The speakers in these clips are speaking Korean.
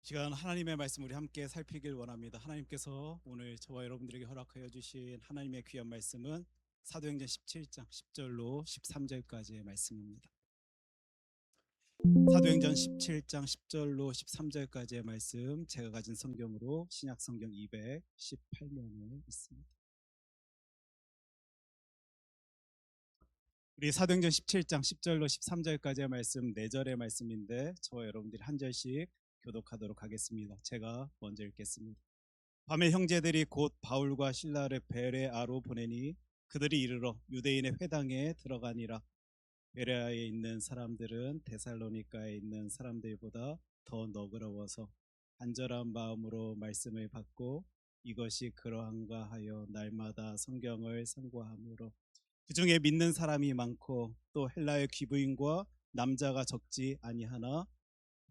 시간 하나님의 말씀 우리 함께 살피길 원합니다. 하나님께서 오늘 저와 여러분들에게 허락하여 주신 하나님의 귀한 말씀은 사도행전 17장 10절로 13절까지의 말씀입니다. 사도행전 17장 10절로 13절까지의 말씀, 제가 가진 성경으로 신약 성경 218면에 있습니다. 우리 사도행전 17장 10절로 13절까지의 말씀 4절의 말씀인데 저와 여러분들이 한 절씩 교독하도록 하겠습니다. 제가 먼저 읽겠습니다. 밤에 형제들이 곧 바울과 실라를 베레아로 보내니 그들이 이르러 유대인의 회당에 들어가니라. 베레아에 있는 사람들은 데살로니가에 있는 사람들보다 더 너그러워서 간절한 마음으로 말씀을 받고 이것이 그러한가 하여 날마다 성경을 상고하므로 그 중에 믿는 사람이 많고 또 헬라의 귀부인과 남자가 적지 아니하나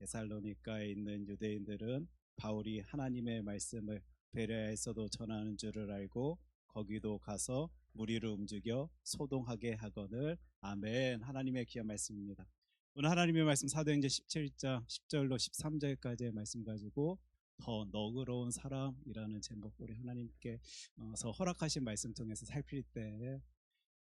데살로니가에 있는 유대인들은 바울이 하나님의 말씀을 베레아에서도 전하는 줄을 알고 거기도 가서 무리를 움직여 소동하게 하거늘. 아멘. 하나님의 귀한 말씀입니다. 오늘 하나님의 말씀 사도행전 17장 10절로 13절까지의 말씀 가지고 더 너그러운 사람이라는 제목, 우리 하나님께서 허락하신 말씀 통해서 살필 때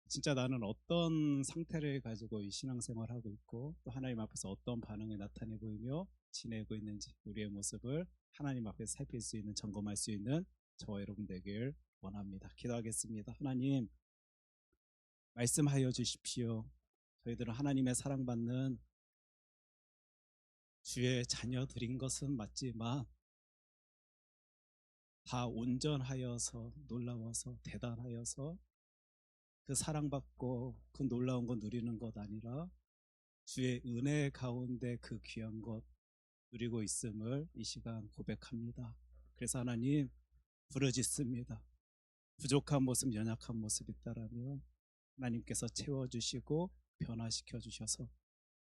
진짜 나는 어떤 상태를 가지고 이 신앙생활을 하고 있고 또 하나님 앞에서 어떤 반응을 나타내 보이며 지내고 있는지 우리의 모습을 하나님 앞에서 살필 수 있는, 점검할 수 있는 저와 여러분 되길 원합니다. 기도하겠습니다. 하나님, 말씀하여 주십시오. 저희들은 하나님의 사랑받는 주의 자녀들인 것은 맞지만 다 온전하여서 놀라워서 대단하여서 그 사랑받고 그 놀라운 것 누리는 것 아니라 주의 은혜 가운데 그 귀한 것 누리고 있음을 이 시간 고백합니다. 그래서 하나님, 부르짖습니다. 부족한 모습, 연약한 모습이 있다라면 하나님께서 채워주시고 변화시켜 주셔서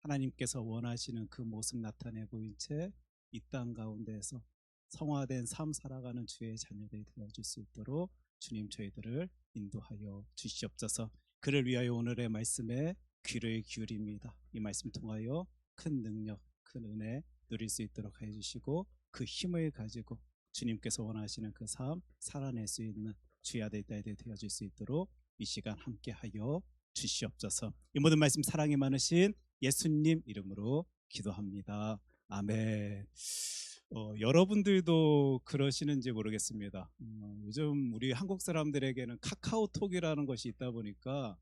하나님께서 원하시는 그 모습 나타내 보인 채 이 땅 가운데에서 성화된 삶 살아가는 주의 자녀들이 되어줄 수 있도록 주님 저희들을 인도하여 주시옵소서. 그를 위하여 오늘의 말씀에 귀를 기울입니다. 이 말씀 통하여 큰 능력, 큰 은혜 누릴 수 있도록 해주시고 그 힘을 가지고 주님께서 원하시는 그 삶 살아낼 수 있는 주의 아들 딸들 되어줄 수 있도록 이 시간 함께하여 주시옵소서. 이 모든 말씀 사랑이 많으신 예수님 이름으로 기도합니다. 아멘. 여러분들도 그러시는지 모르겠습니다. 요즘 우리 한국 사람들에게는 카카오톡이라는 것이 있다 보니까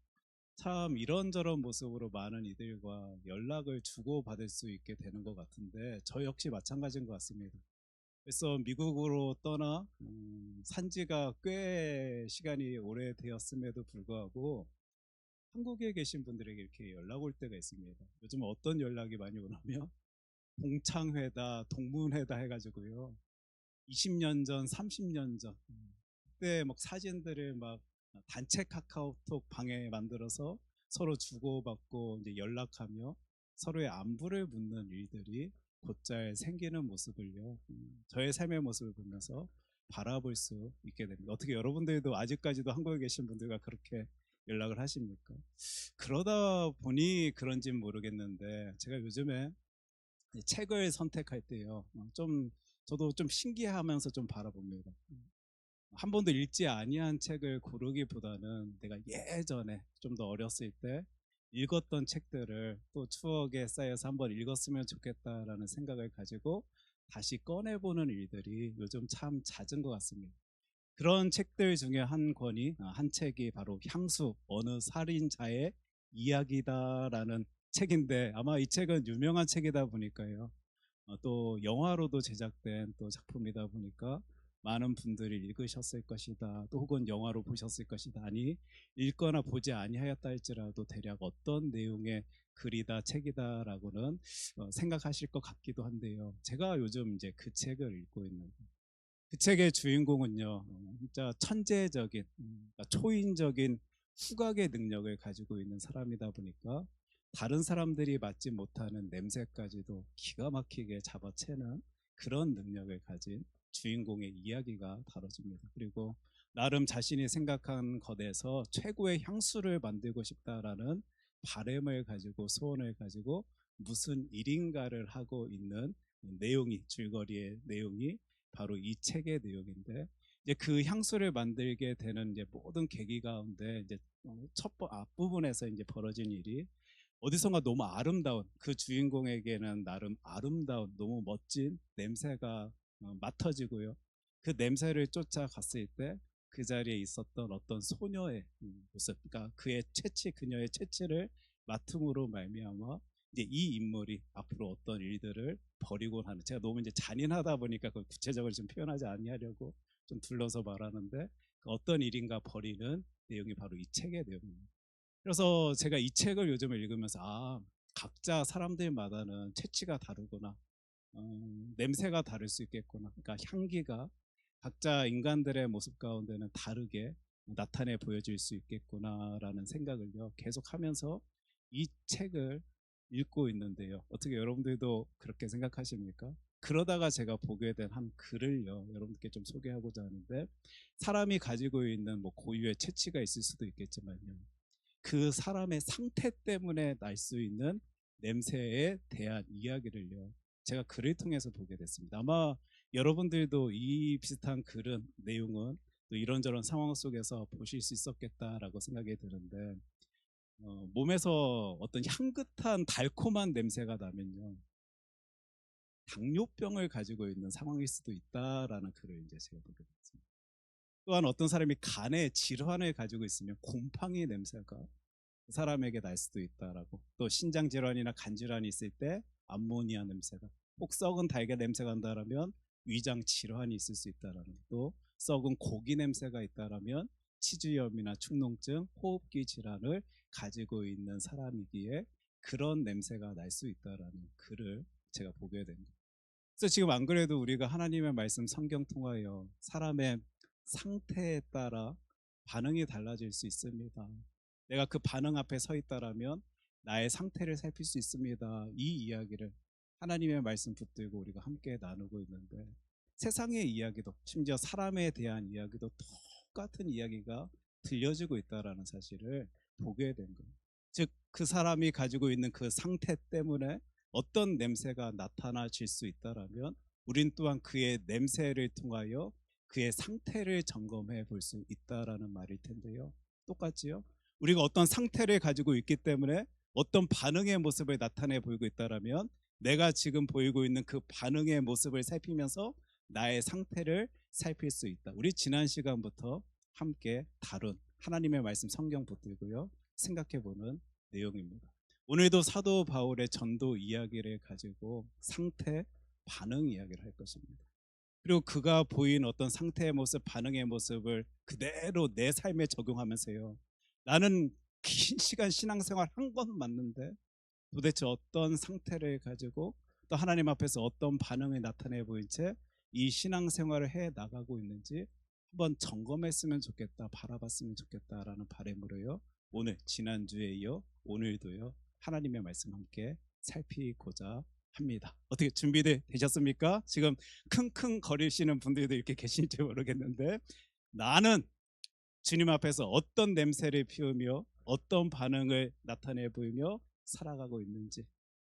참 이런저런 모습으로 많은 이들과 연락을 주고받을 수 있게 되는 것 같은데 저 역시 마찬가지인 것 같습니다. 그래서 미국으로 떠나 산지가 꽤 시간이 오래되었음에도 불구하고 한국에 계신 분들에게 이렇게 연락 올 때가 있습니다. 요즘 어떤 연락이 많이 오냐면 동창회다, 동문회다 해가지고요. 20년 전, 30년 전 그때 막 사진들을 막 단체 카카오톡 방에 만들어서 서로 주고받고 이제 연락하며 서로의 안부를 묻는 일들이 곧잘 생기는 모습을요. 저의 삶의 모습을 보면서 바라볼 수 있게 됩니다. 어떻게 여러분들도 아직까지도 한국에 계신 분들과 그렇게 연락을 하십니까? 그러다 보니 그런지는 모르겠는데 제가 요즘에 책을 선택할 때요, 좀 저도 좀 신기하면서 좀 바라봅니다. 한 번도 읽지 아니한 책을 고르기보다는 내가 예전에 좀 더 어렸을 때 읽었던 책들을 또 추억에 쌓여서 한번 읽었으면 좋겠다라는 생각을 가지고 다시 꺼내보는 일들이 요즘 참 잦은 것 같습니다. 그런 책들 중에 한 권이, 한 책이 바로 향수 어느 살인자의 이야기다라는 책인데, 아마 이 책은 유명한 책이다 보니까요, 또 영화로도 제작된 또 작품이다 보니까 많은 분들이 읽으셨을 것이다, 또 혹은 영화로 보셨을 것이다, 아니 읽거나 보지 아니하였다 할지라도 대략 어떤 내용의 글이다 책이다라고는 생각하실 것 같기도 한데요. 제가 요즘 이제 그 책을 읽고 있는, 그 책의 주인공은요, 진짜 천재적인, 그러니까 초인적인 후각의 능력을 가지고 있는 사람이다 보니까 다른 사람들이 맡지 못하는 냄새까지도 기가 막히게 잡아채는 그런 능력을 가진 주인공의 이야기가 다뤄집니다. 그리고 나름 자신이 생각한 것에서 최고의 향수를 만들고 싶다라는 바램을 가지고, 소원을 가지고 무슨 일인가를 하고 있는 내용이 줄거리의 내용이 바로 이 책의 내용인데 이제 그 향수를 만들게 되는 이제 모든 계기 가운데 이제 첫 앞부분에서 이제 벌어진 일이 어디선가 너무 아름다운 그 주인공에게는 나름 아름다운 너무 멋진 냄새가 맡아지고요. 그 냄새를 쫓아갔을 때 그 자리에 있었던 어떤 소녀의 모습, 그러니까 그의 채취, 그녀의 채취를 맡음으로 말미암아 이제 이 인물이 앞으로 어떤 일들을 벌이곤 하는, 제가 너무 이제 잔인하다 보니까 그걸 구체적으로 좀 표현하지 아니하려고 좀 둘러서 말하는데 그 어떤 일인가 벌이는 내용이 바로 이 책의 내용입니다. 그래서 제가 이 책을 요즘 읽으면서 각자 사람들마다는 채취가 다르구나, 냄새가 다를 수 있겠구나, 그러니까 향기가 각자 인간들의 모습 가운데는 다르게 나타내 보여질 수 있겠구나라는 생각을요 계속 하면서 이 책을 읽고 있는데요. 어떻게 여러분들도 그렇게 생각하십니까? 그러다가 제가 보게 된 한 글을요 여러분들께 좀 소개하고자 하는데, 사람이 가지고 있는 뭐 고유의 체취가 있을 수도 있겠지만요, 그 사람의 상태 때문에 날 수 있는 냄새에 대한 이야기를요 제가 글을 통해서 보게 됐습니다. 아마 여러분들도 이 비슷한 글은 내용은 또 이런저런 상황 속에서 보실 수 있었겠다라고 생각이 드는데, 몸에서 어떤 향긋한 달콤한 냄새가 나면요 당뇨병을 가지고 있는 상황일 수도 있다라는 글을 이제 제가 보게 됐습니다. 또한 어떤 사람이 간에 질환을 가지고 있으면 곰팡이 냄새가 그 사람에게 날 수도 있다라고, 또 신장 질환이나 간 질환이 있을 때 암모니아 냄새가, 혹 썩은 달걀 냄새가 난다라면 위장 질환이 있을 수 있다라는, 또 썩은 고기 냄새가 있다라면 치주염이나 축농증, 호흡기 질환을 가지고 있는 사람이기에 그런 냄새가 날 수 있다라는 글을 제가 보게 됩니다. 그래서 지금 안 그래도 우리가 하나님의 말씀 성경 통하여 사람의 상태에 따라 반응이 달라질 수 있습니다. 내가 그 반응 앞에 서 있다라면 나의 상태를 살필 수 있습니다. 이 이야기를 하나님의 말씀 붙들고 우리가 함께 나누고 있는데, 세상의 이야기도 심지어 사람에 대한 이야기도 똑같은 이야기가 들려지고 있다라는 사실을 보게 된 거예요. 즉 그 사람이 가지고 있는 그 상태 때문에 어떤 냄새가 나타나질 수 있다라면 우린 또한 그의 냄새를 통하여 그의 상태를 점검해 볼 수 있다라는 말일 텐데요. 똑같지요? 우리가 어떤 상태를 가지고 있기 때문에 어떤 반응의 모습을 나타내 보이고 있다라면 내가 지금 보이고 있는 그 반응의 모습을 살피면서 나의 상태를 살필 수 있다. 우리 지난 시간부터 함께 다룬 하나님의 말씀 성경 붙들고요 생각해 보는 내용입니다. 오늘도 사도 바울의 전도 이야기를 가지고 상태, 반응 이야기를 할 것입니다. 그리고 그가 보인 어떤 상태의 모습, 반응의 모습을 그대로 내 삶에 적용하면서요, 나는 긴 시간 신앙생활 한 건 맞는데 도대체 어떤 상태를 가지고 또 하나님 앞에서 어떤 반응을 나타내 보인 채 이 신앙생활을 해 나가고 있는지 한번 점검했으면 좋겠다, 바라봤으면 좋겠다라는 바람으로요 오늘 지난주에 이어 오늘도요 하나님의 말씀 함께 살피고자 합니다. 어떻게 준비돼 되셨습니까? 지금 킁킁 거리시는 분들도 이렇게 계신지 모르겠는데, 나는 주님 앞에서 어떤 냄새를 피우며 어떤 반응을 나타내 보이며 살아가고 있는지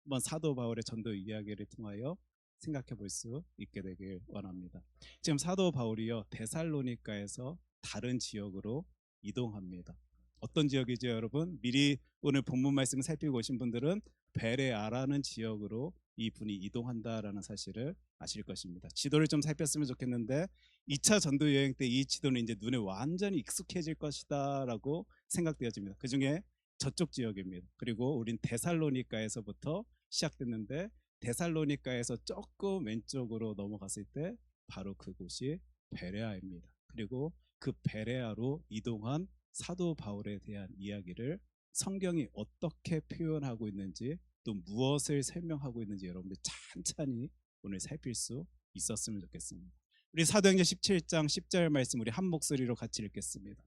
한번 사도 바울의 전도 이야기를 통하여 생각해 볼 수 있게 되길 원합니다. 지금 사도 바울이요 데살로니가에서 다른 지역으로 이동합니다. 어떤 지역이죠 여러분? 미리 오늘 본문 말씀 살피고 오신 분들은 베레아라는 지역으로 이 분이 이동한다라는 사실을 아실 것입니다. 지도를 좀 살폈으면 좋겠는데 2차 전도 여행 때 이 지도는 이제 눈에 완전히 익숙해질 것이다라고 생각되어집니다. 그 중에 저쪽 지역입니다. 그리고 우린 데살로니가에서부터 시작됐는데 데살로니가에서 조금 왼쪽으로 넘어갔을 때 바로 그곳이 베레아입니다. 그리고 그 베레아로 이동한 사도 바울에 대한 이야기를 성경이 어떻게 표현하고 있는지 또 무엇을 설명하고 있는지 여러분들 찬찬히 오늘 살필 수 있었으면 좋겠습니다. 우리 사도행전 17장 10절 말씀 우리 한 목소리로 같이 읽겠습니다.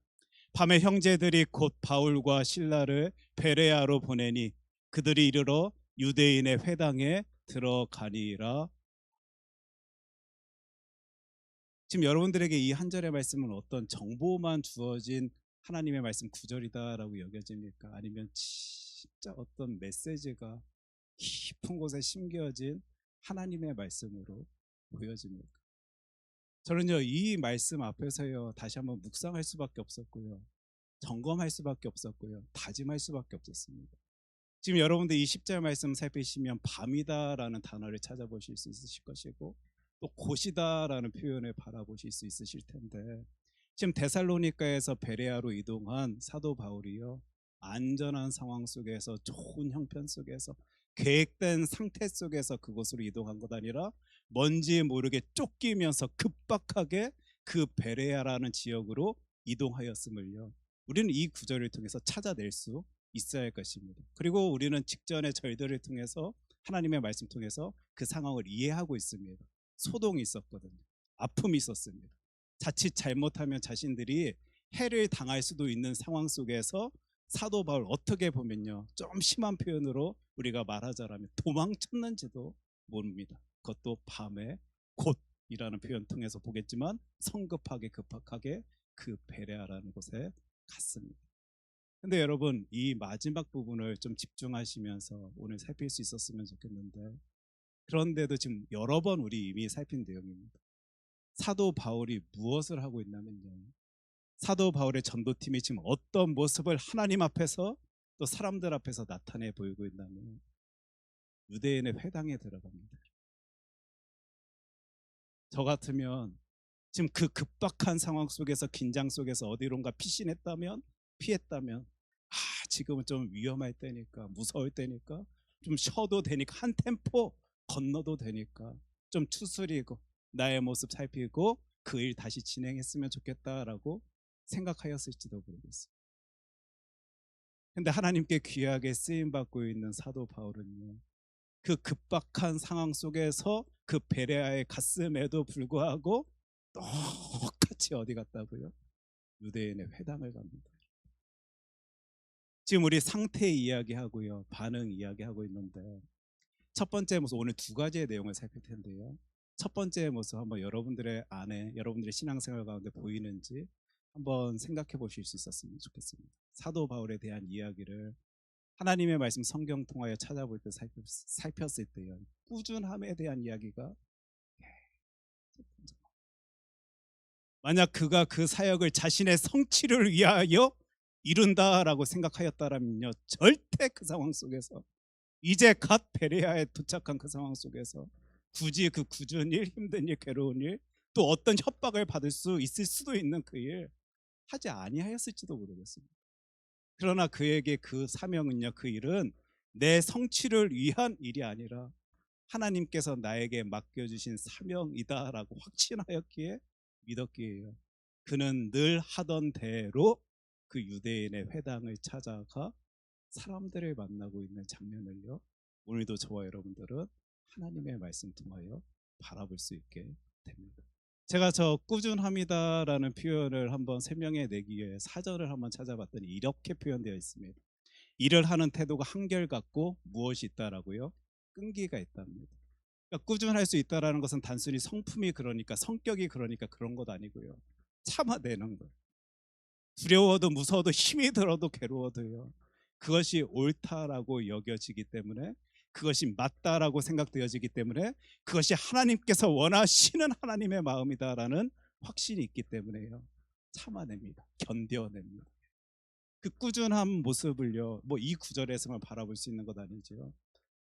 밤에 형제들이 곧 바울과 실라를 베레아로 보내니 그들이 이르러 유대인의 회당에 들어가니라. 지금 여러분들에게 이 한 절의 말씀은 어떤 정보만 주어진 하나님의 말씀 구절이다라고 여겨집니까? 아니면 진짜 어떤 메시지가 깊은 곳에 심겨진 하나님의 말씀으로 보여집니다. 저는요, 이 말씀 앞에서요, 다시 한번 묵상할 수밖에 없었고요, 점검할 수밖에 없었고요, 다짐할 수밖에 없었습니다. 지금 여러분들 이 10절 말씀 살피시면 밤이다라는 단어를 찾아보실 수 있으실 것이고, 또 곧이다라는 표현을 바라보실 수 있으실 텐데, 지금 데살로니가에서 베레아로 이동한 사도 바울이요, 안전한 상황 속에서, 좋은 형편 속에서, 계획된 상태 속에서 그곳으로 이동한 것 아니라 뭔지 모르게 쫓기면서 급박하게 그 베레아라는 지역으로 이동하였음을요, 우리는 이 구절을 통해서 찾아낼 수 있어야 할 것입니다. 그리고 우리는 직전의 절들을 통해서, 하나님의 말씀 통해서 그 상황을 이해하고 있습니다. 소동이 있었거든요. 아픔이 있었습니다. 자칫 잘못하면 자신들이 해를 당할 수도 있는 상황 속에서 사도 바울, 어떻게 보면요, 좀 심한 표현으로 우리가 말하자면 도망쳤는지도 모릅니다. 그것도 밤에, 곧이라는 표현 통해서 보겠지만 성급하게 급박하게 그 베레아라는 곳에 갔습니다. 근데 여러분, 이 마지막 부분을 좀 집중하시면서 오늘 살필 수 있었으면 좋겠는데, 그런데도 지금 여러 번 우리 이미 살핀 내용입니다. 사도 바울이 무엇을 하고 있냐면요, 사도 바울의 전도팀이 지금 어떤 모습을 하나님 앞에서 또 사람들 앞에서 나타내 보이고 있냐면, 유대인의 회당에 들어갑니다. 저 같으면 지금 그 급박한 상황 속에서, 긴장 속에서 어디론가 피했다면, 지금은 좀 위험할 때니까, 무서울 때니까, 좀 쉬어도 되니까, 한 템포 건너도 되니까 좀 추스리고 나의 모습 살피고 그 일 다시 진행했으면 좋겠다라고 생각하였을지도 모르겠어요. 근데 하나님께 귀하게 쓰임 받고 있는 사도 바울은요, 그 급박한 상황 속에서 그 베레아에 갔음에도 불구하고 똑같이 어디 갔다고요? 유대인의 회당을 갑니다. 지금 우리 상태 이야기하고요, 반응 이야기하고 있는데, 첫 번째 모습, 오늘 두 가지의 내용을 살필 텐데요, 첫 번째 모습 한번 여러분들의 안에, 여러분들의 신앙생활 가운데 보이는지 한번 생각해 보실 수 있었으면 좋겠습니다. 사도 바울에 대한 이야기를 하나님의 말씀 성경 통하여 찾아볼 때 살폈을 때요, 꾸준함에 대한 이야기가, 만약 그가 그 사역을 자신의 성취를 위하여 이룬다라고 생각하였다면요, 절대 그 상황 속에서, 이제 갓 베레아에 도착한 그 상황 속에서 굳이 그 굳은 일, 힘든 일, 괴로운 일, 또 어떤 협박을 받을 수 있을 수도 있는 그 일 하지 아니하였을지도 모르겠습니다. 그러나 그에게 그 사명은요, 그 일은 내 성취를 위한 일이 아니라 하나님께서 나에게 맡겨주신 사명이다라고 확신하였기에, 믿었기에요, 그는 늘 하던 대로 그 유대인의 회당을 찾아가 사람들을 만나고 있는 장면을요, 오늘도 저와 여러분들은 하나님의 말씀 통하여 바라볼 수 있게 됩니다. 제가 저 꾸준함이다라는 표현을 한번 설명해 내기 위해 사전을 한번 찾아봤더니 이렇게 표현되어 있습니다. 일을 하는 태도가 한결같고 무엇이 있다라고요? 끈기가 있답니다. 그러니까 꾸준할 수 있다라는 것은 단순히 성품이 그러니까, 성격이 그러니까 그런 것 아니고요, 참아내는 거예요. 두려워도 무서워도 힘이 들어도 괴로워도요, 그것이 옳다라고 여겨지기 때문에, 그것이 맞다라고 생각되어지기 때문에, 그것이 하나님께서 원하시는 하나님의 마음이다라는 확신이 있기 때문에요, 참아냅니다. 견뎌냅니다. 그 꾸준한 모습을요, 뭐 이 구절에서만 바라볼 수 있는 것 아니죠.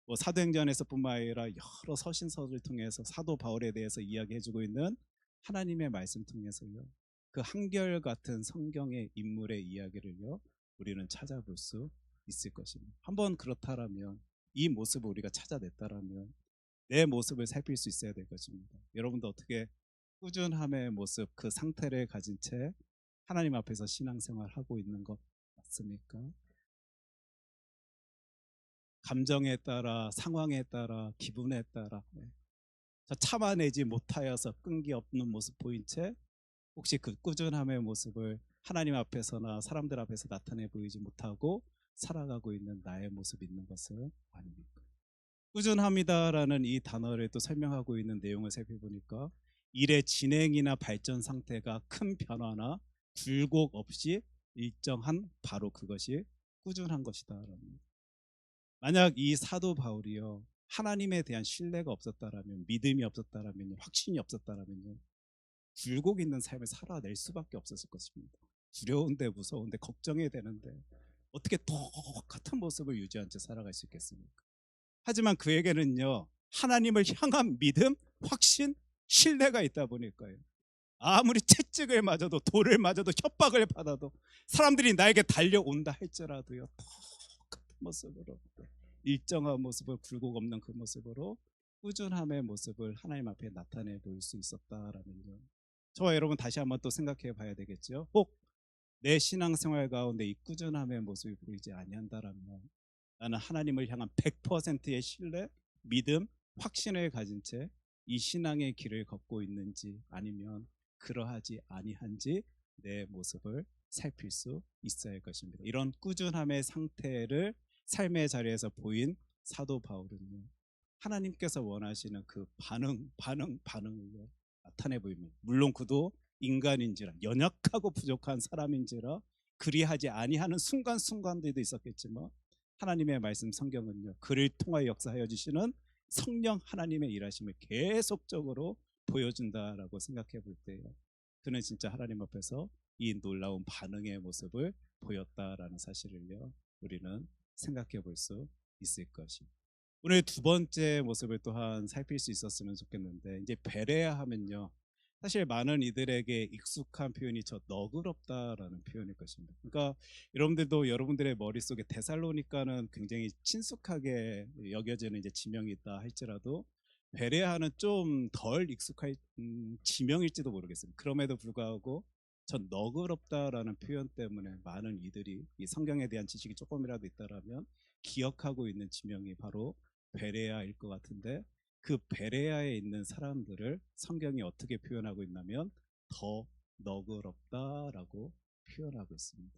뭐 사도행전에서뿐만 아니라 여러 서신서를 통해서 사도 바울에 대해서 이야기해주고 있는 하나님의 말씀 통해서요, 그 한결같은 성경의 인물의 이야기를요, 우리는 찾아볼 수 있을 것입니다. 한번 그렇다라면, 이 모습을 우리가 찾아냈다라면 내 모습을 살필 수 있어야 될 것입니다. 여러분도 어떻게 꾸준함의 모습, 그 상태를 가진 채 하나님 앞에서 신앙생활 하고 있는 것 맞습니까? 감정에 따라, 상황에 따라, 기분에 따라 참아내지 못하여서 끈기 없는 모습 보인 채, 혹시 그 꾸준함의 모습을 하나님 앞에서나 사람들 앞에서 나타내 보이지 못하고 살아가고 있는 나의 모습이 있는 것은 아닙니까? 꾸준함이다라는 이 단어를 또 설명하고 있는 내용을 살펴보니까, 일의 진행이나 발전 상태가 큰 변화나 굴곡 없이 일정한, 바로 그것이 꾸준한 것이다. 만약 이 사도 바울이요, 하나님에 대한 신뢰가 없었다라면, 믿음이 없었다라면, 확신이 없었다라면요, 굴곡 있는 삶을 살아낼 수밖에 없었을 것입니다. 두려운데, 무서운데, 걱정이 되는데 어떻게 똑같은 모습을 유지한 채 살아갈 수 있겠습니까? 하지만 그에게는요, 하나님을 향한 믿음, 확신, 신뢰가 있다 보니까요, 아무리 채찍을 맞아도, 돌을 맞아도, 협박을 받아도, 사람들이 나에게 달려온다 할지라도요, 똑같은 모습으로, 일정한 모습을, 굴곡 없는 그 모습으로 꾸준함의 모습을 하나님 앞에 나타내 보일 수 있었다라면요, 저와 여러분 다시 한번 또 생각해 봐야 되겠죠. 혹 내 신앙생활 가운데 이 꾸준함의 모습이 보이지 아니한다라면, 나는 하나님을 향한 100%의 신뢰, 믿음, 확신을 가진 채 이 신앙의 길을 걷고 있는지, 아니면 그러하지 아니한지 내 모습을 살필 수 있어야 할 것입니다. 이런 꾸준함의 상태를 삶의 자리에서 보인 사도 바울은요, 하나님께서 원하시는 그 반응을요, 나타내 보입니다. 물론 그도 인간인지라, 연약하고 부족한 사람인지라 그리하지 아니하는 순간순간들도 있었겠지만, 하나님의 말씀 성경은요, 그를 통하여 역사하여 주시는 성령 하나님의 일하심을 계속적으로 보여준다라고 생각해 볼 때요, 그는 진짜 하나님 앞에서 이 놀라운 반응의 모습을 보였다라는 사실을요, 우리는 생각해 볼 수 있을 것입니다. 오늘 두 번째 모습을 또한 살필 수 있었으면 좋겠는데, 이제 베레아 하면요, 사실 많은 이들에게 익숙한 표현이 저 너그럽다라는 표현일 것입니다. 그러니까 여러분들도 여러분들의 머릿속에 데살로니가는 굉장히 친숙하게 여겨지는 이제 지명이 있다 할지라도, 베레아는 좀 덜 익숙할 지명일지도 모르겠습니다. 그럼에도 불구하고 저 너그럽다라는 표현 때문에 많은 이들이 이 성경에 대한 지식이 조금이라도 있다라면 기억하고 있는 지명이 바로 베레아일 것 같은데, 그 베레아에 있는 사람들을 성경이 어떻게 표현하고 있냐면 더 너그럽다라고 표현하고 있습니다.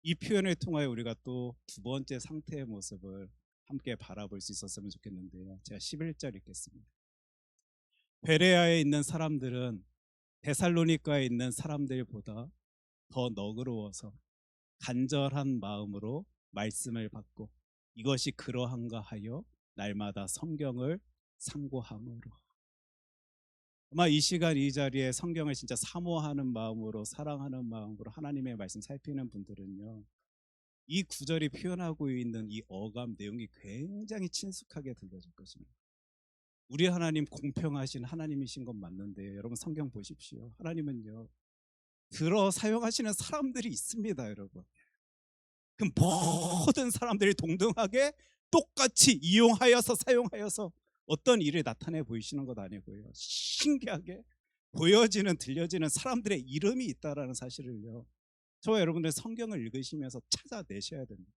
이 표현을 통하여 우리가 또 두 번째 상태의 모습을 함께 바라볼 수 있었으면 좋겠는데요, 제가 11절 읽겠습니다. 베레아에 있는 사람들은 데살로니가에 있는 사람들보다 더 너그러워서 간절한 마음으로 말씀을 받고, 이것이 그러한가 하여 날마다 성경을 상고함으로. 아마 이 시간 이 자리에 성경을 진짜 사모하는 마음으로, 사랑하는 마음으로 하나님의 말씀 살피는 분들은요, 이 구절이 표현하고 있는 이 어감 내용이 굉장히 친숙하게 들려질 것입니다. 우리 하나님 공평하신 하나님이신 건 맞는데, 여러분 성경 보십시오. 하나님은요, 들어 사용하시는 사람들이 있습니다, 여러분. 그 모든 사람들이 동등하게 똑같이 이용하여서, 사용하여서 어떤 일을 나타내 보이시는 것 아니고요, 신기하게 보여지는, 들려지는 사람들의 이름이 있다라는 사실을요, 저와 여러분들 성경을 읽으시면서 찾아내셔야 됩니다.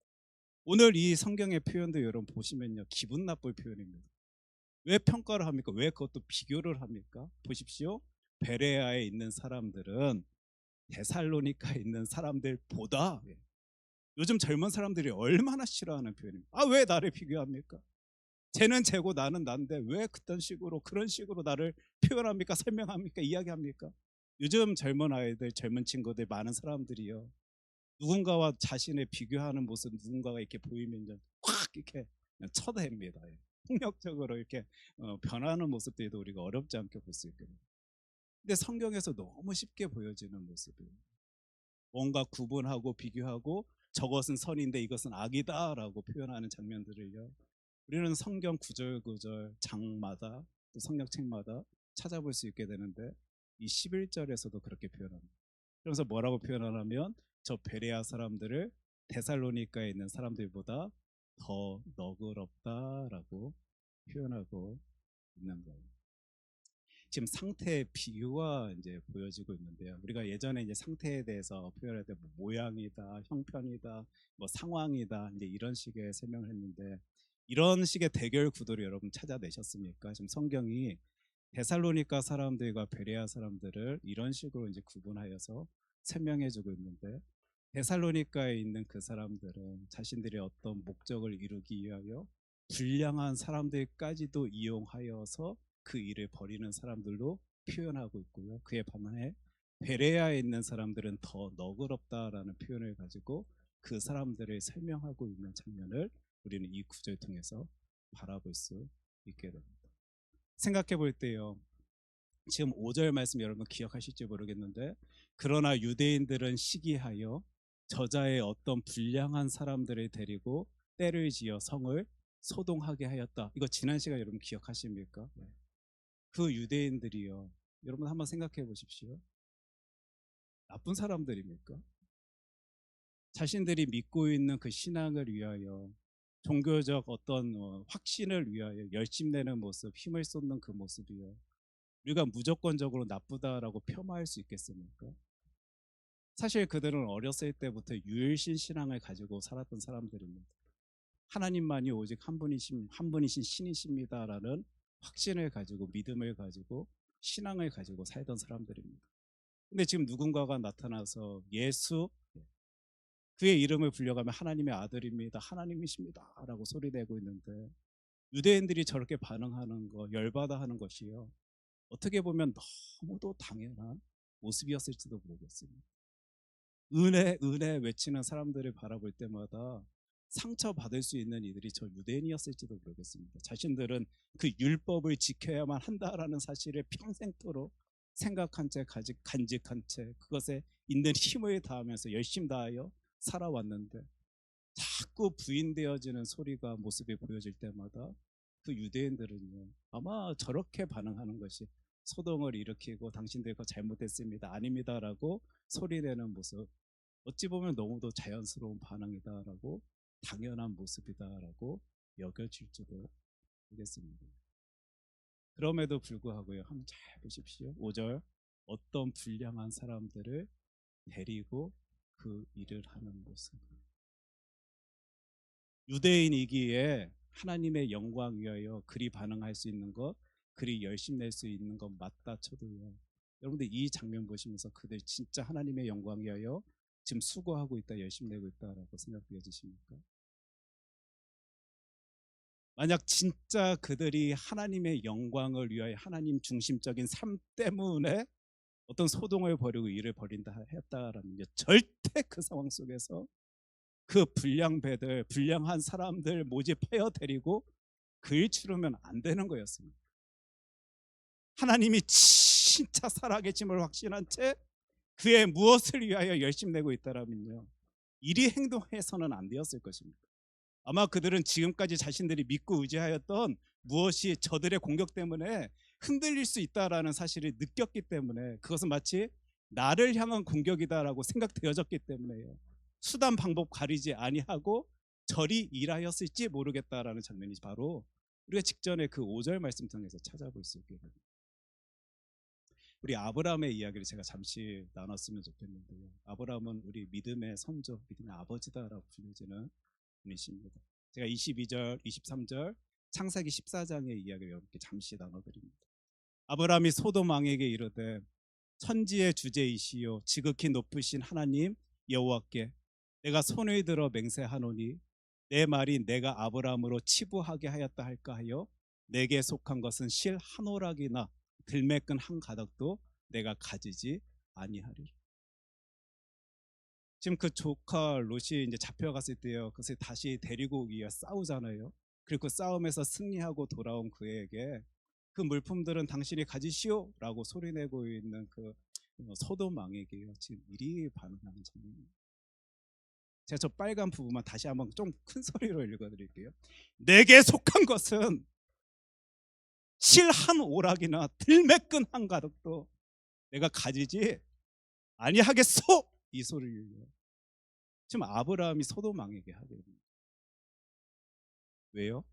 오늘 이 성경의 표현도 여러분 보시면요, 기분 나쁠 표현입니다. 왜 평가를 합니까? 왜 그것도 비교를 합니까? 보십시오. 베레아에 있는 사람들은 데살로니카에 있는 사람들보다, 요즘 젊은 사람들이 얼마나 싫어하는 표현입니다. 아, 왜 나를 비교합니까? 쟤는 쟤고 나는 난데 왜 그런 식으로, 그런 식으로 나를 표현합니까? 설명합니까? 이야기합니까? 요즘 젊은 아이들, 젊은 친구들, 많은 사람들이요, 누군가와 자신을 비교하는 모습, 누군가가 이렇게 보이면 확 이렇게 그냥 쳐다봅니다. 폭력적으로 이렇게 변하는 모습들도 우리가 어렵지 않게 볼 수 있거든요. 근데 성경에서 너무 쉽게 보여지는 모습이에요. 뭔가 구분하고 비교하고, 저것은 선인데 이것은 악이다라고 표현하는 장면들을요, 우리는 성경 구절 장마다, 또 성경책마다 찾아볼 수 있게 되는데, 이 11절에서도 그렇게 표현합니다. 그래서 뭐라고 표현하냐면, 저 베레아 사람들을 데살로니가에 있는 사람들보다 더 너그럽다라고 표현하고 있는 거예요. 지금 상태의 비유가 이제 보여지고 있는데요, 우리가 예전에 이제 상태에 대해서 표현할 때 뭐 모양이다, 형편이다, 뭐 상황이다, 이제 이런 식의 설명을 했는데, 이런 식의 대결 구도를 여러분 찾아내셨습니까? 지금 성경이 데살로니가 사람들과 베레아 사람들을 이런 식으로 이제 구분하여서 설명해주고 있는데, 데살로니가에 있는 그 사람들은 자신들의 어떤 목적을 이루기 위하여 불량한 사람들까지도 이용하여서 그 일을 벌이는 사람들로 표현하고 있고요, 그에 반해 베레아에 있는 사람들은 더 너그럽다라는 표현을 가지고 그 사람들을 설명하고 있는 장면을 우리는 이 구절 통해서 바라볼 수 있게 됩니다. 생각해 볼 때요. 지금 5절 말씀 여러분 기억하실지 모르겠는데, 그러나 유대인들은 시기하여 저자의 어떤 불량한 사람들을 데리고 때를 지어 성을 소동하게 하였다. 이거 지난 시간 여러분 기억하십니까? 네. 그 유대인들이요, 여러분 한번 생각해 보십시오. 나쁜 사람들입니까? 자신들이 믿고 있는 그 신앙을 위하여, 종교적 어떤 확신을 위하여 열심내는 모습, 힘을 쏟는 그 모습이요, 우리가 무조건적으로 나쁘다라고 폄하할 수 있겠습니까? 사실 그들은 어렸을 때부터 유일신 신앙을 가지고 살았던 사람들입니다. 하나님만이 오직 한 분이신 신이십니다라는 확신을 가지고, 믿음을 가지고, 신앙을 가지고 살던 사람들입니다. 근데 지금 누군가가 나타나서 예수, 그의 이름을 불려가며 하나님의 아들입니다, 하나님이십니다 라고 소리내고 있는데, 유대인들이 저렇게 반응하는 거, 열받아 하는 것이요, 어떻게 보면 너무도 당연한 모습이었을지도 모르겠습니다. 은혜 은혜 외치는 사람들을 바라볼 때마다 상처받을 수 있는 이들이 저 유대인이었을지도 모르겠습니다. 자신들은 그 율법을 지켜야만 한다라는 사실을 평생토록 생각한 채, 간직한 채, 그것에 있는 힘을 다하면서 열심 다하여 살아왔는데, 자꾸 부인되어지는 소리가, 모습이 보여질 때마다 그 유대인들은요, 아마 저렇게 반응하는 것이, 소동을 일으키고 당신들 거 잘못했습니다, 아닙니다라고 소리내는 모습, 어찌 보면 너무도 자연스러운 반응이다라고, 당연한 모습이다라고 여겨질지도 모르겠습니다. 그럼에도 불구하고요, 한번 잘 보십시오. 5절, 어떤 불량한 사람들을 데리고 그 일을 하는 모습. 유대인이기에 하나님의 영광 위하여 그리 반응할 수 있는 것, 그리 열심낼 수 있는 것 맞다 쳐도요, 여러분들 이 장면 보시면서 그들 진짜 하나님의 영광 위하여 지금 수고하고 있다, 열심내고 있다라고 생각되어지십니까? 만약 진짜 그들이 하나님의 영광을 위하여 하나님 중심적인 삶 때문에 어떤 소동을 벌이고 일을 벌인다 했다라면요, 절대 그 상황 속에서 그 불량배들, 불량한 사람들 모집하여 데리고 그 일 치르면 안 되는 거였습니다. 하나님이 진짜 살아계심을 확신한 채 그의 무엇을 위하여 열심내고 있다라면요, 이리 행동해서는 안 되었을 것입니다. 아마 그들은 지금까지 자신들이 믿고 의지하였던 무엇이 저들의 공격 때문에 흔들릴 수 있다라는 사실을 느꼈기 때문에, 그것은 마치 나를 향한 공격이다라고 생각되어졌기 때문에요, 수단 방법 가리지 아니하고 저리 일하였을지 모르겠다라는 장면이 바로 우리가 직전에 그 5절 말씀 통해서 찾아볼 수 있게 됩니다. 우리 아브라함의 이야기를 제가 잠시 나눴으면 좋겠는데요, 아브라함은 우리 믿음의 선조, 믿음의 아버지다라고 불려지는 분이십니다. 제가 22절, 23절 창세기 14장의 이야기를 여러분께 잠시 나눠드립니다. 아브라함이 소돔 왕에게 이르되, 천지의 주제이시요 지극히 높으신 하나님 여호와께 내가 손을 들어 맹세하노니, 내 말이 내가 아브라함으로 치부하게 하였다 할까 하여 내게 속한 것은 실 한 오락이나 들매끈 한 가닥도 내가 가지지 아니하리라. 지금 그 조카 롯이 이제 잡혀갔을 때요, 그것을 다시 데리고 오기 위해 싸우잖아요. 그리고 그 싸움에서 승리하고 돌아온 그에게 그 물품들은 당신이 가지시오라고 소리내고 있는 그 소돔 왕에게요, 지금 이리 반응하는 장면입니다. 제가 저 빨간 부분만 다시 한번 좀 큰 소리로 읽어드릴게요. 내게 속한 것은 실 한 오락이나 들매끈 한 가닥도 내가 가지지 아니하겠소, 이 소리를 지금 아브라함이 소돔 왕에게 하게 됩니다. 왜요?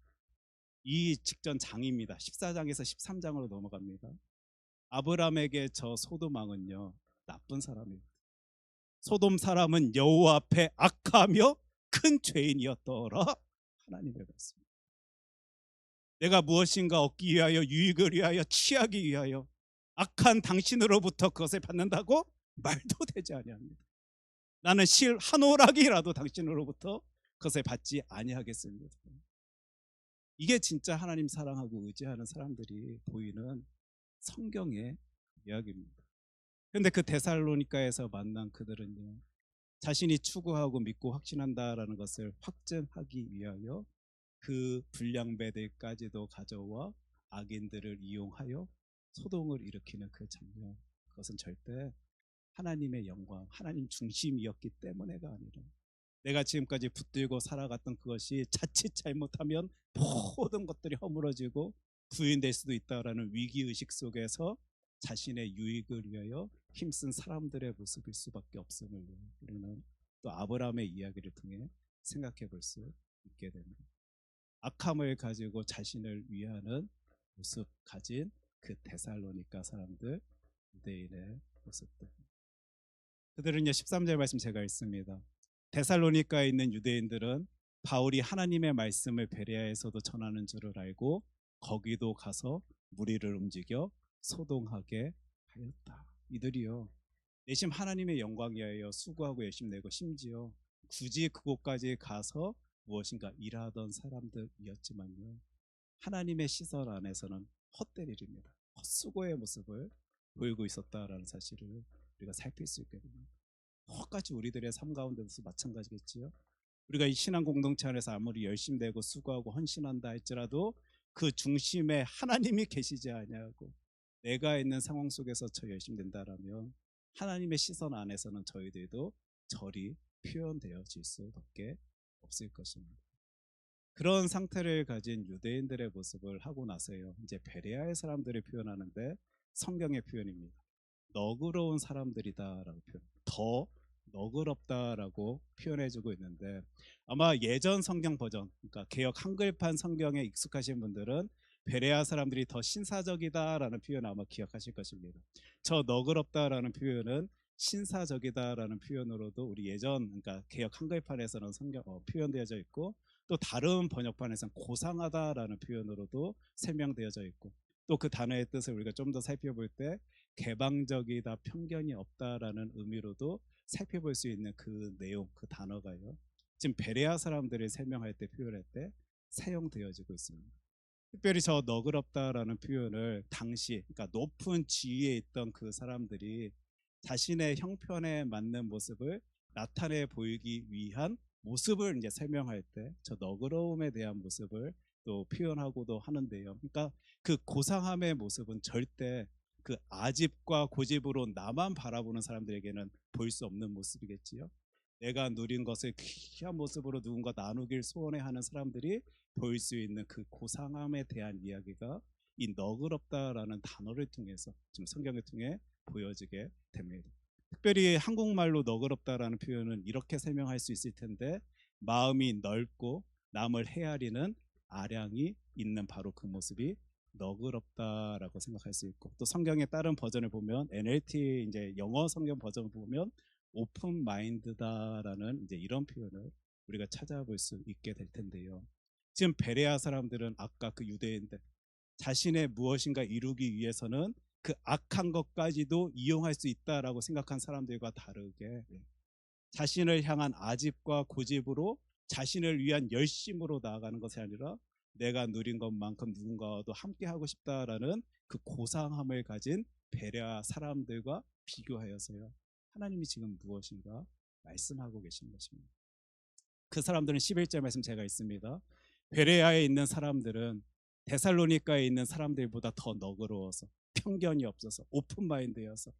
이 직전 장입니다. 14장에서 13장으로 넘어갑니다. 아브라함에게 저 소돔 왕은요, 나쁜 사람이에요. 소돔 사람은 여호와 앞에 악하며 큰 죄인이었더라, 하나님의 말씀. 내가 무엇인가 얻기 위하여, 유익을 위하여, 취하기 위하여 악한 당신으로부터 그것을 받는다고 말도 되지 아니합니다. 나는 실 한 오락이라도 당신으로부터 그것을 받지 아니하겠습니다. 이게 진짜 하나님 사랑하고 의지하는 사람들이 보이는 성경의 이야기입니다. 그런데 그 데살로니가에서 만난 그들은요, 자신이 추구하고 믿고 확신한다라는 것을 확증하기 위하여 그 불량배들까지도 가져와 악인들을 이용하여 소동을 일으키는 그 장면, 그것은 절대 하나님의 영광, 하나님 중심이었기 때문에가 아니라 내가 지금까지 붙들고 살아갔던 그것이 자칫 잘못하면 모든 것들이 허물어지고 부인될 수도 있다라는 위기의식 속에서 자신의 유익을 위하여 힘쓴 사람들의 모습일 수밖에 없음을 우리는 또 아브라함의 이야기를 통해 생각해 볼 수 있게 됩니다. 악함을 가지고 자신을 위하는 모습 가진 그 데살로니가 사람들, 유대인의 모습들. 그들은요, 13절 말씀 제가 읽습니다. 데살로니가에 있는 유대인들은 바울이 하나님의 말씀을 베레아에서도 전하는 줄을 알고 거기도 가서 무리를 움직여 소동하게 하였다. 이들이요, 내심 하나님의 영광 위하여 수고하고 열심히 내고 심지어 굳이 그곳까지 가서 무엇인가 일하던 사람들이었지만요, 하나님의 시선 안에서는 헛될 일입니다. 헛수고의 모습을 보이고 있었다라는 사실을 우리가 살필 수 있게 됩니다. 똑같이 우리들의 삶 가운데서 마찬가지겠지요. 우리가 이 신앙 공동체 안에서 아무리 열심히 되고 수고하고 헌신한다 할지라도 그 중심에 하나님이 계시지 아니하고 내가 있는 상황 속에서 저 열심히 된다라면 하나님의 시선 안에서는 저희들도 절이 표현되어질 수밖에 없을 것입니다. 그런 상태를 가진 유대인들의 모습을 하고 나서요, 이제 베레아의 사람들을 표현하는데 성경의 표현입니다. 너그러운 사람들이다라고 표현, 더 너그럽다라고 표현해주고 있는데, 아마 예전 성경 버전, 그러니까 개역 한글판 성경에 익숙하신 분들은 베레아 사람들이 더 신사적이다라는 표현 아마 기억하실 것입니다. 저 너그럽다라는 표현은 신사적이다라는 표현으로도 우리 예전, 그러니까 개역 한글판에서는 성경 표현되어져 있고, 또 다른 번역판에서는 고상하다라는 표현으로도 설명되어져 있고, 또 그 단어의 뜻을 우리가 좀 더 살펴볼 때 개방적이다, 편견이 없다라는 의미로도 살펴볼 수 있는 그 내용, 그 단어가요, 지금 베레아 사람들을 설명할 때, 표현할 때 사용되어지고 있습니다. 특별히 저 너그럽다라는 표현을 당시, 그러니까 높은 지위에 있던 그 사람들이 자신의 형편에 맞는 모습을 나타내 보이기 위한 모습을 이제 설명할 때 저 너그러움에 대한 모습을 또 표현하고도 하는데요. 그러니까 그 고상함의 모습은 절대 그 아집과 고집으로 나만 바라보는 사람들에게는 보일 수 없는 모습이겠지요. 내가 누린 것을 귀한 모습으로 누군가 나누길 소원해하는 사람들이 보일 수 있는 그 고상함에 대한 이야기가 이 너그럽다라는 단어를 통해서 지금 성경을 통해 보여지게 됩니다. 특별히 한국말로 너그럽다라는 표현은 이렇게 설명할 수 있을 텐데, 마음이 넓고 남을 헤아리는 아량이 있는 바로 그 모습이 너그럽다라고 생각할 수 있고, 또 성경의 다른 버전을 보면 NLT 이제 영어 성경 버전을 보면 오픈 마인드다라는 이제 이런 표현을 우리가 찾아볼 수 있게 될 텐데요. 지금 베레아 사람들은 아까 그 유대인들, 자신의 무엇인가 이루기 위해서는 그 악한 것까지도 이용할 수 있다라고 생각한 사람들과 다르게 자신을 향한 아집과 고집으로 자신을 위한 열심으로 나아가는 것이 아니라 내가 누린 것만큼 누군가와도 함께 하고 싶다라는 그 고상함을 가진 베레아 사람들과 비교하여서요, 하나님이 지금 무엇인가 말씀하고 계신 것입니다. 그 사람들은 11절 말씀 제가 있습니다. 베레아에 있는 사람들은 데살로니가에 있는 사람들보다 더 너그러워서, 편견이 없어서, 오픈 마인드여서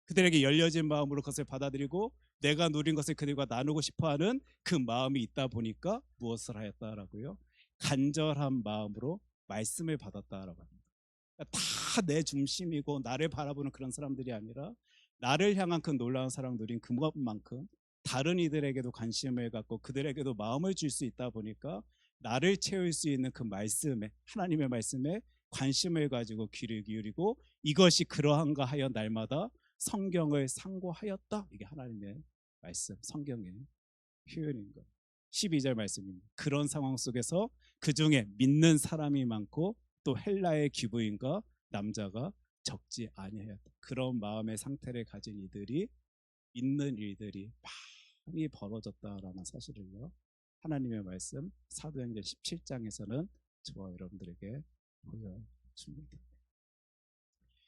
그들에게 열려진 마음으로 그것을 받아들이고 내가 누린 것을 그들과 나누고 싶어하는 그 마음이 있다 보니까 무엇을 하였다라고요? 간절한 마음으로 말씀을 받았다라고 합니다. 다 내 중심이고 나를 바라보는 그런 사람들이 아니라 나를 향한 그 놀라운 사랑 누린 그것만큼 다른 이들에게도 관심을 갖고 그들에게도 마음을 줄 수 있다 보니까 나를 채울 수 있는 그 말씀에, 하나님의 말씀에 관심을 가지고 귀를 기울이고 이것이 그러한가 하여 날마다 성경을 상고하였다. 이게 하나님의 말씀, 성경의 표현인 거예요. 12절 말씀입니다. 그런 상황 속에서 그 중에 믿는 사람이 많고 또 헬라의 귀부인과 남자가 적지 아니하였다. 그런 마음의 상태를 가진 이들이 있는 일들이 많이 벌어졌다라는 사실을요, 하나님의 말씀 사도행전 17장에서는 저와 여러분들에게 보여줍니다.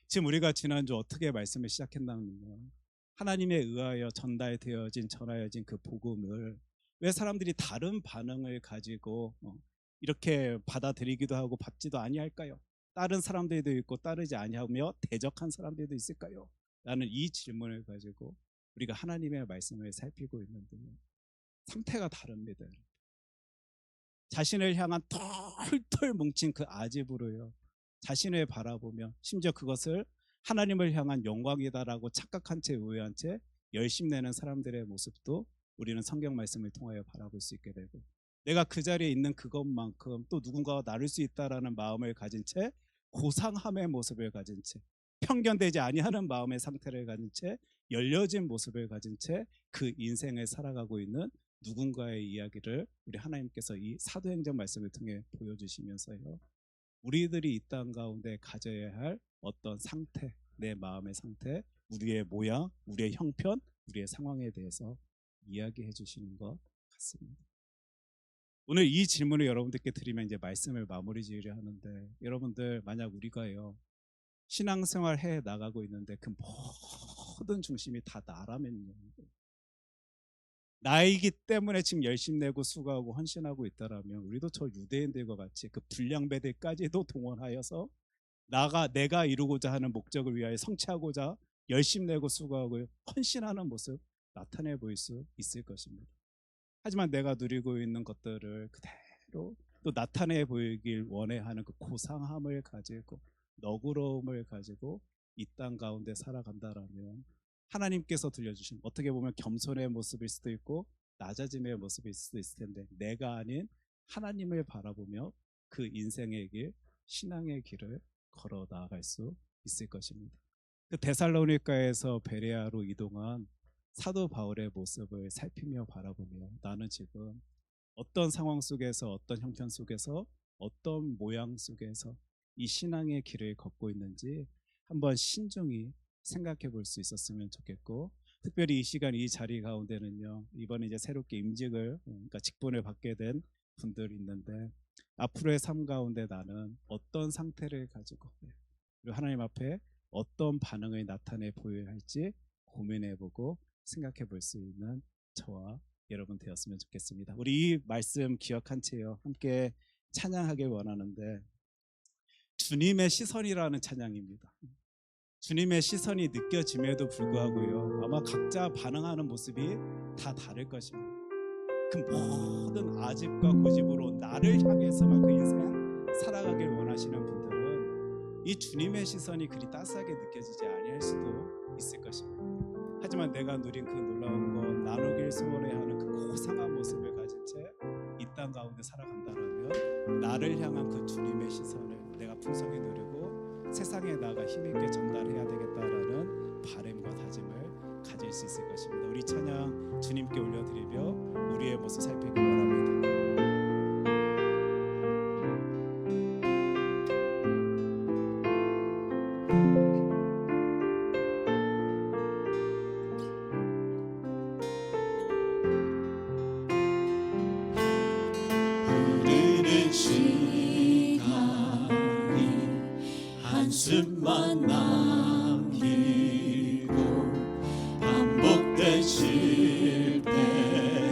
지금 우리가 지난주 어떻게 말씀을 시작했나면요, 하나님에 의하여 전달되어진, 전하여진 그 복음을 왜 사람들이 다른 반응을 가지고 이렇게 받아들이기도 하고 받지도 아니할까요? 다른 사람들도 있고 따르지 아니하며 대적한 사람들도 있을까요? 라는 이 질문을 가지고 우리가 하나님의 말씀을 살피고 있는데요, 상태가 다릅니다. 자신을 향한 털털 뭉친 그 아집으로요, 자신을 바라보며 심지어 그것을 하나님을 향한 영광이다라고 착각한 채 우회한 채 열심내는 사람들의 모습도 우리는 성경 말씀을 통하여 바라볼 수 있게 되고, 내가 그 자리에 있는 그것만큼 또 누군가가 나를 수 있다라는 마음을 가진 채 고상함의 모습을 가진 채 편견되지 아니하는 마음의 상태를 가진 채 열려진 모습을 가진 채 그 인생을 살아가고 있는 누군가의 이야기를 우리 하나님께서 이 사도행전 말씀을 통해 보여주시면서요, 우리들이 이 땅 가운데 가져야 할 어떤 상태, 내 마음의 상태, 우리의 모양, 우리의 형편, 우리의 상황에 대해서 이야기해 주시는 것 같습니다. 오늘 이 질문을 여러분들께 드리면 이제 말씀을 마무리 지으려 하는데, 여러분들 만약 우리가요 신앙생활 해 나가고 있는데 그 모든 중심이 다 나라면요, 나이기 때문에 지금 열심히 내고 수고하고 헌신하고 있다라면 우리도 저 유대인들과 같이 그 불량배들까지도 동원하여서 내가 이루고자 하는 목적을 위하여 성취하고자 열심히 내고 수고하고 헌신하는 모습 나타내 보일 수 있을 것입니다. 하지만 내가 누리고 있는 것들을 그대로 또 나타내 보이길 원해하는 그 고상함을 가지고 너그러움을 가지고 이 땅 가운데 살아간다라면 하나님께서 들려주신, 어떻게 보면 겸손의 모습일 수도 있고 낮아짐의 모습일 수도 있을 텐데, 내가 아닌 하나님을 바라보며 그 인생의 길, 신앙의 길을 걸어 나아갈 수 있을 것입니다. 그 데살로니가에서 베레아로 이동한 사도 바울의 모습을 살피며 바라보며, 나는 지금 어떤 상황 속에서, 어떤 형편 속에서, 어떤 모양 속에서 이 신앙의 길을 걷고 있는지 한번 신중히 생각해 볼 수 있었으면 좋겠고, 특별히 이 시간 이 자리 가운데는요, 이번에 이제 새롭게 임직을, 그러니까 직분을 받게 된 분들이 있는데, 앞으로의 삶 가운데 나는 어떤 상태를 가지고 그리고 하나님 앞에 어떤 반응을 나타내 보여야 할지 고민해 보고 생각해 볼 수 있는 저와 여러분 되었으면 좋겠습니다. 우리 이 말씀 기억한 채요 함께 찬양하길 원하는데, 주님의 시선이라는 찬양입니다. 주님의 시선이 느껴짐에도 불구하고요, 아마 각자 반응하는 모습이 다 다를 것입니다. 그 모든 아집과 고집으로 나를 향해서만 그 인생 살아가길 원하시는 분들은 이 주님의 시선이 그리 따스하게 느껴지지 아니할 수도 있을 것입니다. 하지만 내가 누린 그 놀라운 것, 나누길 소원해하는 그 고상한 모습을 가진 채 이 땅 가운데 살아간다면 나를 향한 그 주님의 시선을 내가 풍성히 누리고 세상에 나가 힘있게 전달해야 되겠다라는 바람과 다짐을 가질 수 있을 것입니다. 우리 찬양 주님께 올려드리며 우리의 모습 살피기 바랍니다. 한숨만 남기고 반복된 실패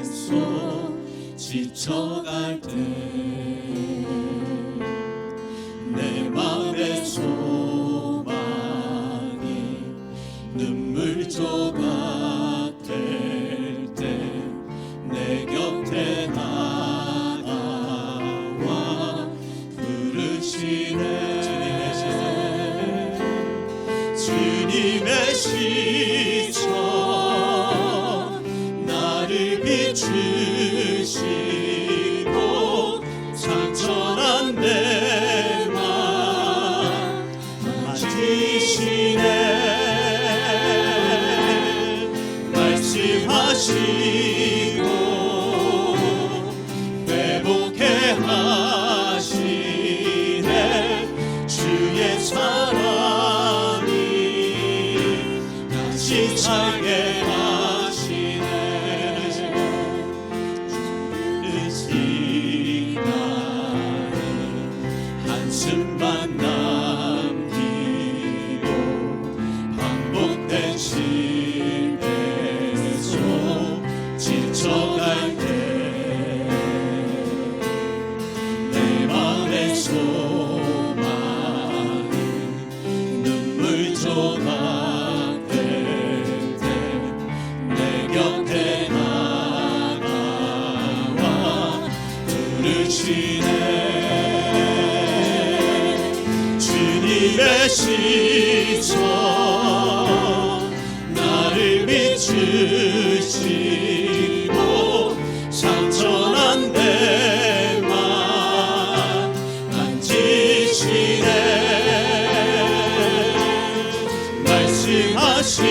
속 지쳐갈 때 내 맘의 소망이 눈물 조각 될 때 내 곁에 다가와 부르시네. 주님의 시선 나를 비추시고 상처난 내 맘 만지시네. 말씀하시고 회복해 하시네. 주의 사랑 살게 하시네. 주는 시간에 한숨만 남기고 반복된 실패 속 지쳐갈 때 내 주님의 시선 나를 비추시고 상처난 데만 만지시네 말씀하시고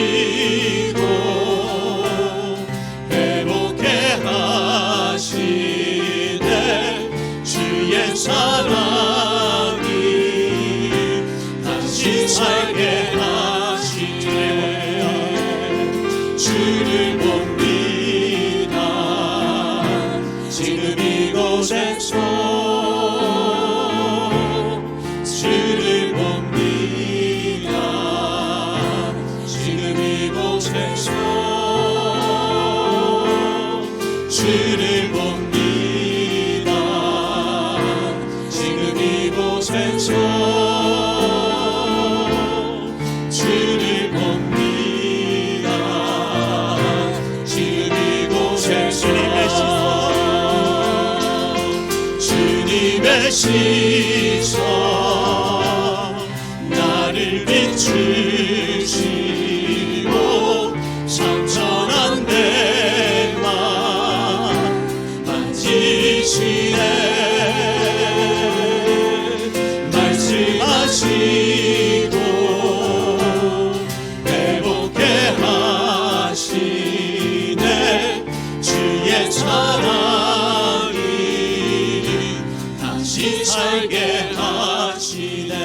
회복해 하시네 주의 사랑이 다시 살게 하시네 주를 봅니다 지금 이곳에서 주를 봅니다 지금 이곳에서 주를 봅니다 지금 이곳에서 주를 봅니다 지금 이곳에서 주님의 시선 나를 비추시고 상처난 데만 만지시네 말씀하시고 회복해 하시네 주의 사랑이 다시 살게 하시네.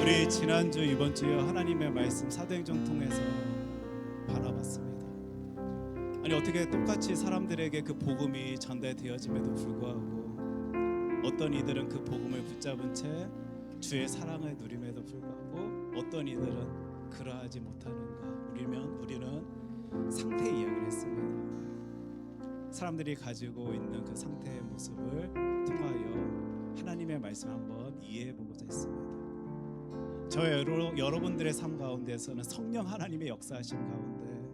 우리 지난주 이번주에 하나님의 말씀 사도행전 통해서 바라봤습니다. 아니 어떻게 똑같이 사람들에게 그 복음이 전달되어짐에도 불구하고 어떤 이들은 그 복음을 붙잡은 채 주의 사랑을 누림에도 불구하고 어떤 이들은 그러하지 못하는가. 우리는 상태 이야기를 했습니다. 사람들이 가지고 있는 그 상태의 모습을 통하여 하나님의 말씀 한번 이해해보고자 했습니다. 여러분들의 삶 가운데서는 성령 하나님의 역사하심 가운데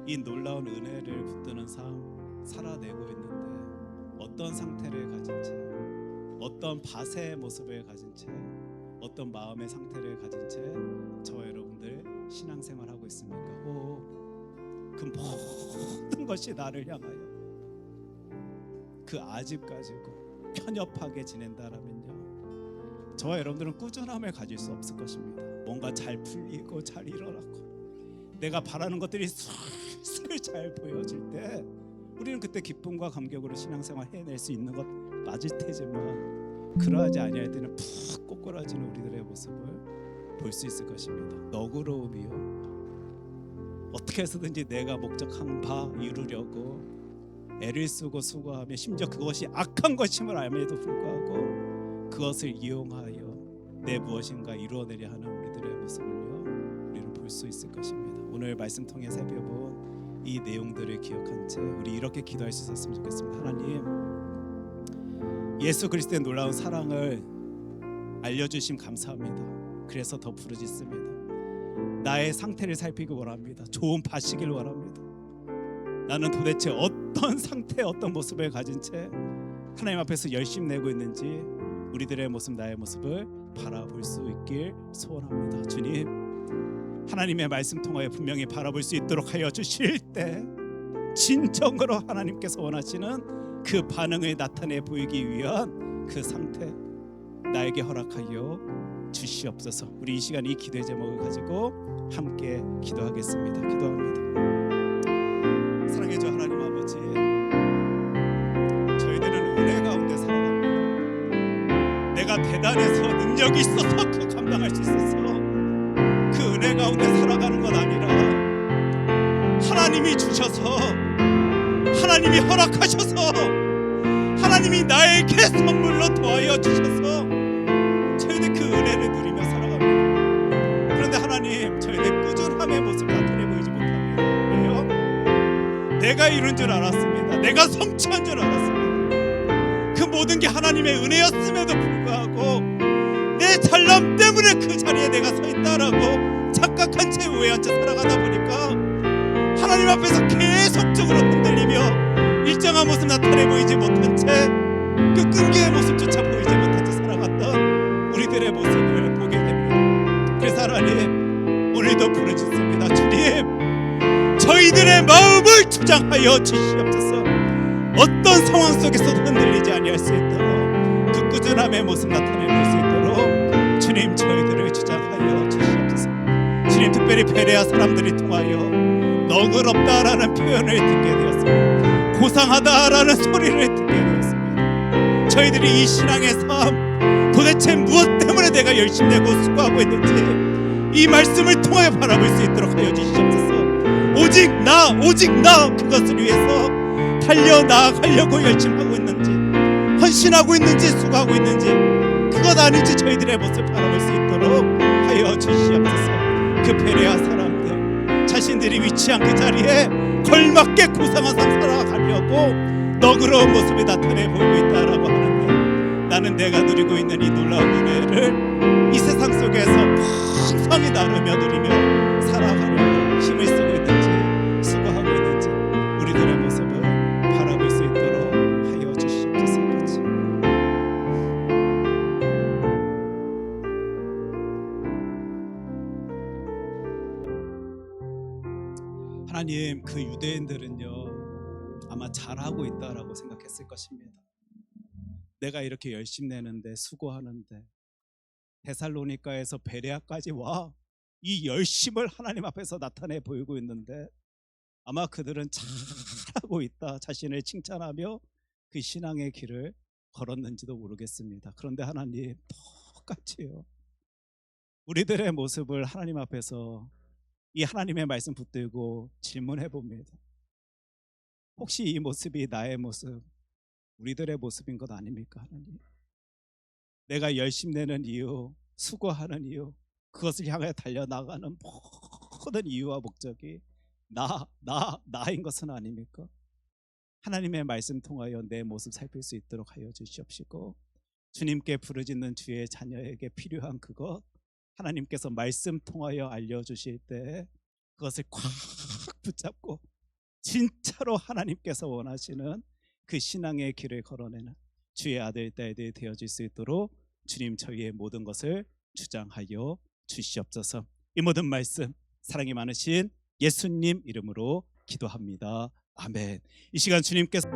이 놀라운 은혜를 붙드는 삶 살아내고 있는데 어떤 상태를 가진 채 어떤 밭의 모습을 가진 채 어떤 마음의 상태를 가진 채 저와 여러분들 신앙생활하고 있습니까? 그 모든 것이 나를 향하여 그 아집 가지고 편협하게 지낸다라면요 저와 여러분들은 꾸준함을 가질 수 없을 것입니다. 뭔가 잘 풀리고 잘 일어나고 내가 바라는 것들이 슬슬 잘 보여질 때 우리는 그때 기쁨과 감격으로 신앙생활 해낼 수 있는 것 맞을 테지만 그러하지 아니할 때는 푹 꼬꾸라지는 우리들의 모습을 볼 수 있을 것입니다. 너그러움이요 어떻게 해서든지 내가 목적한 바 이루려고 애를 쓰고 수고하며 심지어 그것이 악한 것임을 알면에도 불구하고 그것을 이용하여 내 무엇인가 이루어내려 하는 우리들의 모습을요 우리는 볼 수 있을 것입니다. 오늘 말씀 통해 살펴본 이 내용들을 기억한 채 우리 이렇게 기도할 수 있었으면 좋겠습니다. 하나님 예수 그리스도의 놀라운 사랑을 알려주심 감사합니다. 그래서 더 부르짖습니다. 나의 상태를 살피기 원합니다. 좋은 밭이길 원합니다. 나는 도대체 어떤 상태 어떤 모습을 가진 채 하나님 앞에서 열심 내고 있는지 우리들의 모습 나의 모습을 바라볼 수 있길 소원합니다. 주님 하나님의 말씀 통하여 분명히 바라볼 수 있도록 하여 주실 때 진정으로 하나님께서 원하시는 그 반응을 나타내 보이기 위한 그 상태 나에게 허락하여 주시옵소서. 우리 이 시간 이 기도의 제목을 가지고 함께 기도하겠습니다. 기도합니다. 사랑해 주 하나님 아버지 저희들은 은혜 가운데 살아갑니다. 내가 대단해서 능력이 있어서 그 감당할 수 있어서 그 은혜 가운데 살아가는 것 아니라 하나님이 주셔서 하나님이 허락하셔서 하나님이 나에게 선물로 더하여 주셔서 저희들 그 은혜를 누리며 살아갑니다. 그런데 하나님 저희들 꾸준함의 모습을 나타내 보이지 못합니다. 왜요? 내가 이룬 줄 알았습니다. 내가 성취한 줄 알았습니다. 그 모든 게 하나님의 은혜였음에도 불구하고 내 잘남 때문에 그 자리에 내가 서 있다라고 착각한 채 오해한 채 살아가다 보니까 하나님 앞에서 계속적으로 흔들리며 일정한 모습 나타내 보이지 못한 채 그 끈기의 모습조차 보이지 못한 채 살아갔던 우리들의 모습을 보게 됩니다. 하나님 오늘도 부르짖습니다. 주님, 저희들의 마음을 주장하여 주시옵소서. 어떤 상황 속에서도 흔들리지 아니할 수 있도록 그 꾸준함의 모습 나타낼 수 있도록 주님 저희들을 주장하여 주시옵소서. 주님, 특별히 베레아 사람들이 통하여 너그럽다라는 표현을 듣게 되었습니다. 고상하다라는 소리를 듣게 되었습니다. 저희들이 이 신앙의 삶 도대체 무엇 때문에 내가 열심히 내고 수고하고 있는지 이 말씀을 통하여 바라볼 수 있도록 하여 주시옵소서. 오직 나 그것을 위해서 달려나가려고 열심히 하고 있는지, 헌신하고 있는지, 수고하고 있는지, 그것 아닌지 저희들의 모습을 바라볼 수 있도록 하여 주시옵소서. 그 베레아 사람들 자신들이 위치한 그 자리에 걸맞게 고상한 삶 살아가려고 너그러운 모습이 나타내 보이고 있다라고 하는데, 나는 내가 누리고 있는 이 놀라운 은혜를 이 세상 속에서 풍성히 나누며 누리며 살아가려고 힘을 쓰고 있는지, 수고하고 있는지 우리들의 모습을 바라볼 수 있도록 하여 주시옵소서. 하나님, 그 유대인들은요 아마 잘하고 있다라고 생각했을 것입니다. 내가 이렇게 열심히 내는데, 수고하는데, 데살로니가에서 베레아까지 와 이 열심을 하나님 앞에서 나타내 보이고 있는데, 아마 그들은 잘하고 있다 자신을 칭찬하며 그 신앙의 길을 걸었는지도 모르겠습니다. 그런데 하나님, 똑같이요 우리들의 모습을 하나님 앞에서 이 하나님의 말씀 붙들고 질문해 봅니다. 혹시 이 모습이 나의 모습, 우리들의 모습인 것 아닙니까? 하나님, 내가 열심히 내는 이유, 수고하는 이유, 그것을 향해 달려나가는 모든 이유와 목적이 나인 것은 아닙니까? 하나님의 말씀 통하여 내 모습 살필 수 있도록 하여 주시옵시고, 주님께 부르짖는 주의 자녀에게 필요한 그것 하나님께서 말씀 통하여 알려주실 때 그것을 꽉 붙잡고 진짜로 하나님께서 원하시는 그 신앙의 길을 걸어내는 주의 아들 딸들이 되어질 수 있도록 주님 저희의 모든 것을 주장하여 주시옵소서. 이 모든 말씀 사랑이 많으신 예수님 이름으로 기도합니다. 아멘. 이 시간 주님께서